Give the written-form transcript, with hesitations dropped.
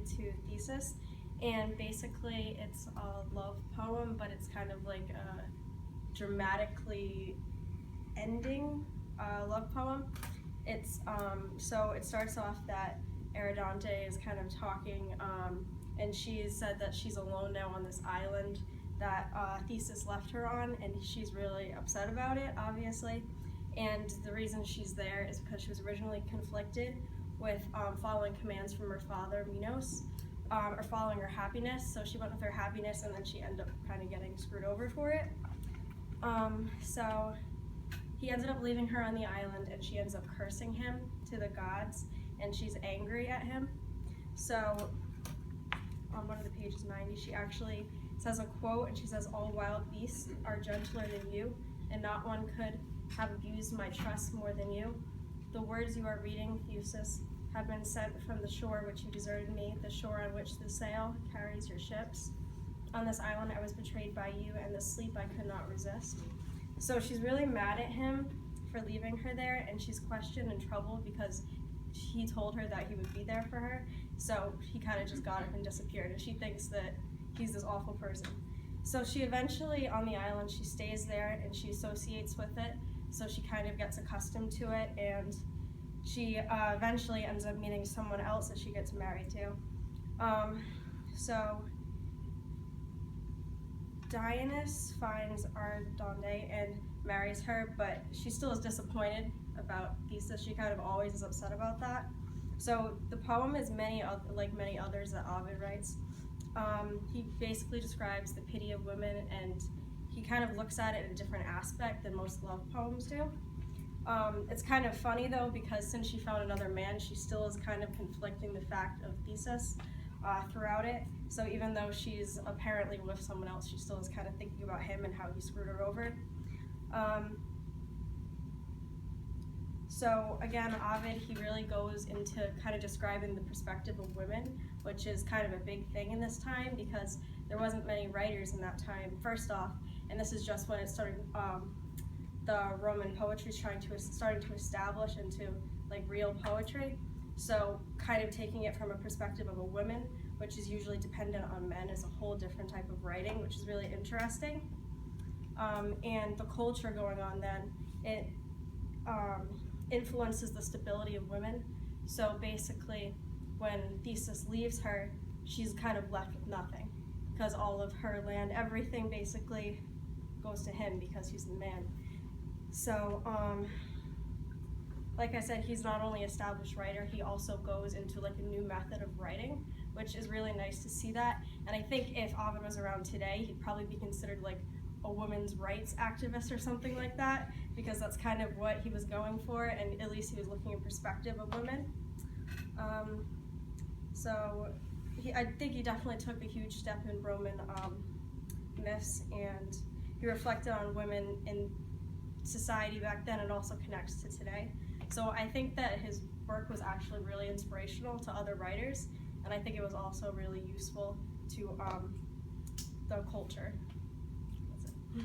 dedicated to Theseus, and basically it's a love poem, but it's kind of like a dramatically ending love poem. It's so it starts off that Ariadne is kind of talking, and she said that she's alone now on this island that Theseus left her on, and she's really upset about it, obviously. And the reason she's there is because she was originally conflicted with following commands from her father, Minos, or following her happiness. So she went with her happiness, and then she ended up kind of getting screwed over for it. So he ended up leaving her on the island, and she ends up cursing him to the gods, and she's angry at him. So on one of the pages 90, she actually says a quote, and she says, "All wild beasts are gentler than you, and not one could have abused my trust more than you. The words you are reading, Theseus, have been sent from the shore which you deserted me, the shore on which the sail carries your ships. On this island I was betrayed by you, and the sleep I could not resist." So she's really mad at him for leaving her there, and she's questioned and troubled because he told her that he would be there for her. So he kind of just got up and disappeared, and she thinks that he's this awful person. So she eventually, on the island, she stays there and she associates with it. So she kind of gets accustomed to it, and she eventually ends up meeting someone else that she gets married to. So Dionys finds Ariadne and marries her, but she still is disappointed about Theseus. She kind of always is upset about that. So the poem is like many others that Ovid writes. He basically describes the pity of women, and he kind of looks at it in a different aspect than most love poems do. It's kind of funny though, because since she found another man, she still is kind of conflicting the fact of Theseus throughout it. So even though she's apparently with someone else, she still is kind of thinking about him and how he screwed her over. So again, Ovid, he really goes into kind of describing the perspective of women, which is kind of a big thing in this time because there wasn't many writers in that time, first off, and this is just when it started, the Roman poetry is starting to establish into like real poetry. So kind of taking it from a perspective of a woman, which is usually dependent on men, is a whole different type of writing, which is really interesting. And the culture going on then, it influences the stability of women. So basically, when Theseus leaves her, she's kind of left with nothing because all of her land, everything basically goes to him because he's the man. So, like I said, he's not only an established writer, he also goes into like a new method of writing, which is really nice to see that. And I think if Ovid was around today, he'd probably be considered like a women's rights activist or something like that, because that's kind of what he was going for, and at least he was looking at perspective of women. So I think he definitely took a huge step in Roman myths, and he reflected on women in society back then and also connects to today. So I think that his work was actually really inspirational to other writers, and I think it was also really useful to the culture. That's it.